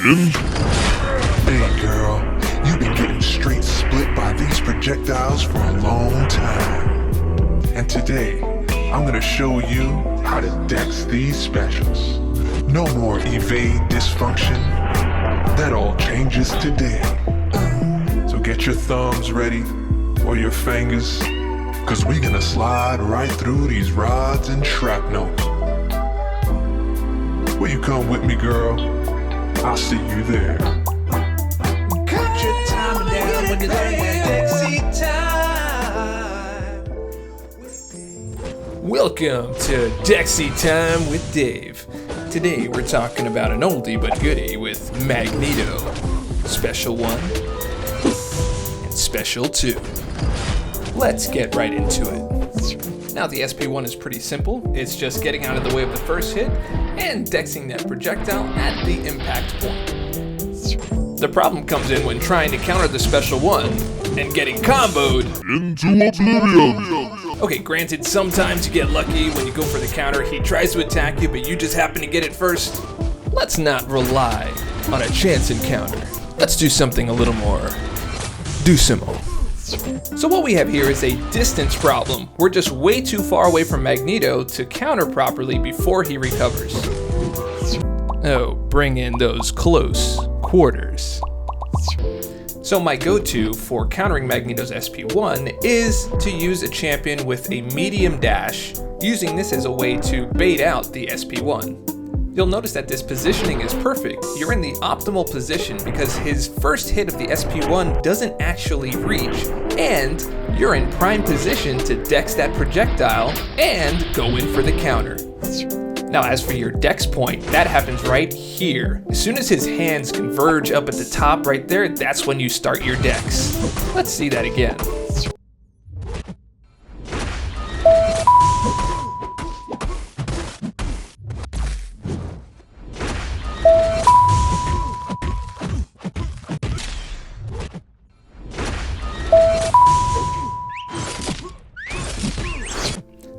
Hey girl, you've been getting straight split by these projectiles for a long time. And today, I'm gonna show you how to dex these specials. No more evade dysfunction. That all changes today. So get your thumbs ready, or your fingers, cause we gonna slide right through these rods and shrapnel. Will you come with me, girl? I'll see you there. Cut your time down when you learn that Dexy time. Welcome to Dexy Time with Dave. Today we're talking about an oldie but goodie with MAGNETO Special 1 and Special 2. Let's get right into it. Now the SP1 is pretty simple. It's just getting out of the way of the first hit and dexing that projectile at the impact point. The problem comes in when trying to counter the Special 1 and getting comboed Into oblivion! Okay, granted, sometimes you get lucky when you go for the counter. He tries to attack you, but you just happen to get it first. Let's not rely on a chance encounter. Let's do something a little more doable. So what we have here is a distance problem. We're just way too far away from Magneto to counter properly before he recovers. Oh, bring in those close quarters. So my go-to for countering Magneto's SP1 is to use a champion with a medium dash, using this as a way to bait out the SP1. You'll notice that this positioning is perfect. You're in the optimal position because his first hit of the SP1 doesn't actually reach, and you're in prime position to dex that projectile and go in for the counter. Now as for your dex point, that happens right here. As soon as his hands converge up at the top right there, that's when you start your dex. Let's see that again.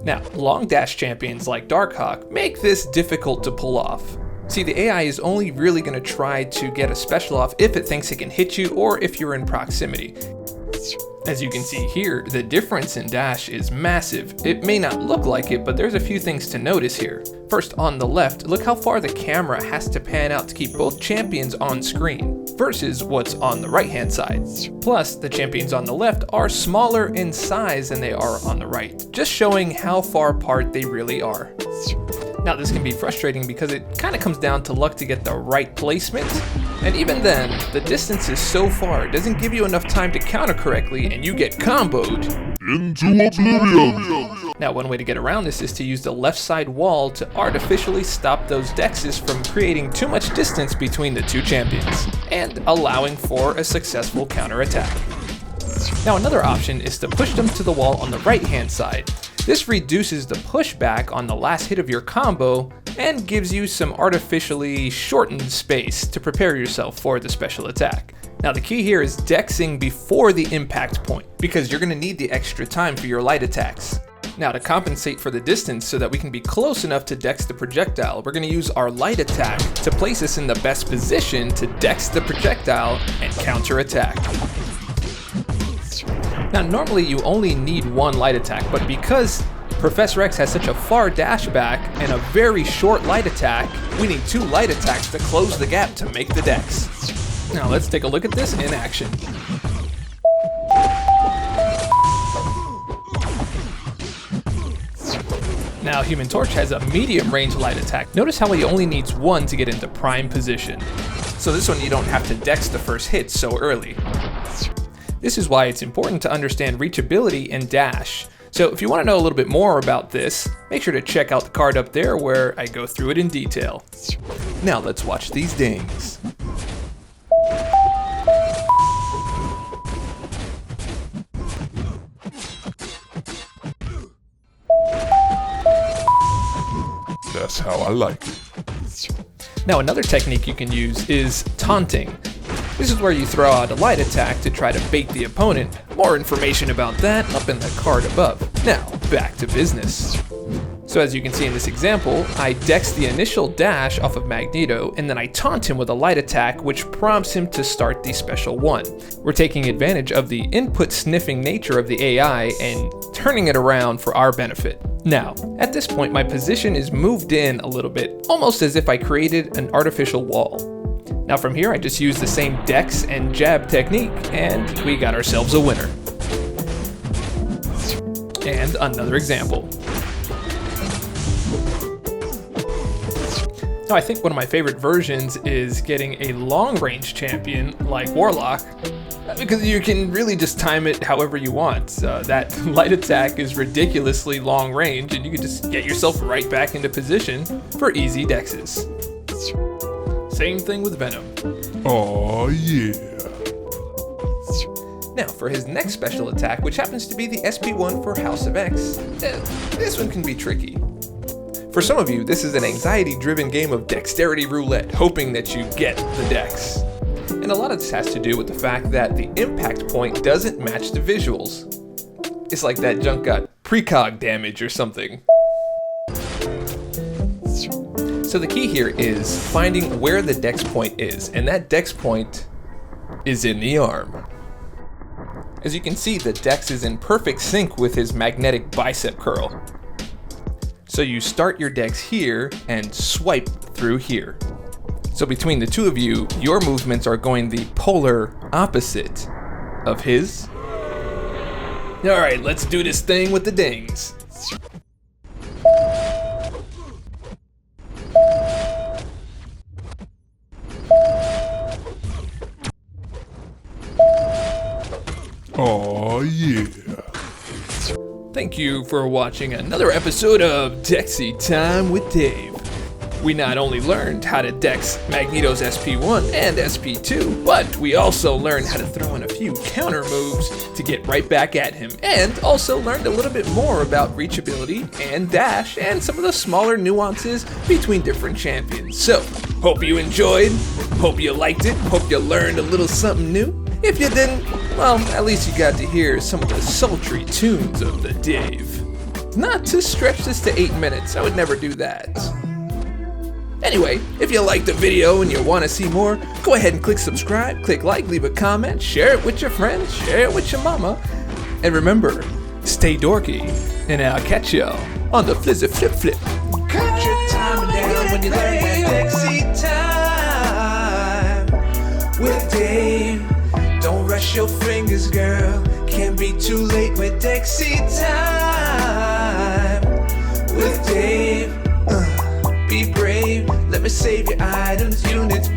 Now, long dash champions like Darkhawk make this difficult to pull off. See, the AI is only really going to try to get a special off if it thinks it can hit you or if you're in proximity. As you can see here, the difference in dash is massive. It may not look like it, but there's a few things to notice here. First, on the left, look how far the camera has to pan out to keep both champions on screen, versus what's on the right-hand side. Plus, the champions on the left are smaller in size than they are on the right, just showing how far apart they really are. Now this can be frustrating because it kind of comes down to luck to get the right placement, and even then, the distance is so far it doesn't give you enough time to counter correctly and you get comboed Into oblivion! Now one way to get around this is to use the left side wall to artificially stop those dexes from creating too much distance between the two champions, and allowing for a successful counter attack. Now another option is to push them to the wall on the right hand side. This reduces the pushback on the last hit of your combo and gives you some artificially shortened space to prepare yourself for the special attack. Now the key here is dexing before the impact point, because you're going to need the extra time for your light attacks. Now to compensate for the distance so that we can be close enough to dex the projectile, we're going to use our light attack to place us in the best position to dex the projectile and counter attack. Now normally you only need one light attack, but because Professor X has such a far dash back and a very short light attack, we need two light attacks to close the gap to make the dex. Now let's take a look at this in action. Now Human Torch has a medium range light attack. Notice how he only needs one to get into prime position. So this one you don't have to dex the first hit so early. This is why it's important to understand reachability and dash. So if you want to know a little bit more about this, make sure to check out the card up there where I go through it in detail. Now let's watch these dings. That's how I like it. Now another technique you can use is taunting. This is where you throw out a light attack to try to bait the opponent. More information about that up in the card above. Now, back to business. So So as you can see in this example, I dex the initial dash off of Magneto, and then I taunt him with a light attack, which prompts him to start the special one. We're taking advantage of the input sniffing nature of the AI and turning it around for our benefit. Now, at this point, my position is moved in a little bit, almost as if I created an artificial wall. Now from here, I just use the same dex and jab technique, and we got ourselves a winner. And another example. Now I think one of my favorite versions is getting a long-range champion like Warlock, because you can really just time it however you want. That light attack is ridiculously long range, and you can just get yourself right back into position for easy dexes. Same thing with Venom. Oh yeah. Now for his next special attack, which happens to be the SP1 for House of X, this one can be tricky. For some of you, this is an anxiety-driven game of dexterity roulette, hoping that you get the dex. And a lot of this has to do with the fact that the impact point doesn't match the visuals. It's like that junk got precog damage or something. So the key here is finding where the dex point is, and that dex point is in the arm. As you can see, the dex is in perfect sync with his magnetic bicep curl. So you start your dex here and swipe through here. So between the two of you, your movements are going the polar opposite of his. Alright, let's do this thing with the dings. Oh yeah. Thank you for watching another episode of Dexy Time with Dave. We not only learned how to dex Magneto's SP1 and SP2, but we also learned how to throw in a few counter moves to get right back at him, and also learned a little bit more about reachability and dash and some of the smaller nuances between different champions. So, hope you enjoyed, hope you liked it, hope you learned a little something new. If you didn't, well, at least you got to hear some of the sultry tunes of the Dave. Not to stretch this to 8 minutes, I would never do that. Anyway, if you liked the video and you want to see more, go ahead and click subscribe, click like, leave a comment, share it with your friends, share it with your mama. And remember, stay dorky, and I'll catch y'all on the Flizzy Flip Flip. Cut your time down when you learn that Dexy time with Dave. Don't rush your fingers, girl. Can't be too late with Dexy time with Dave. Be brave, let me save your items, units.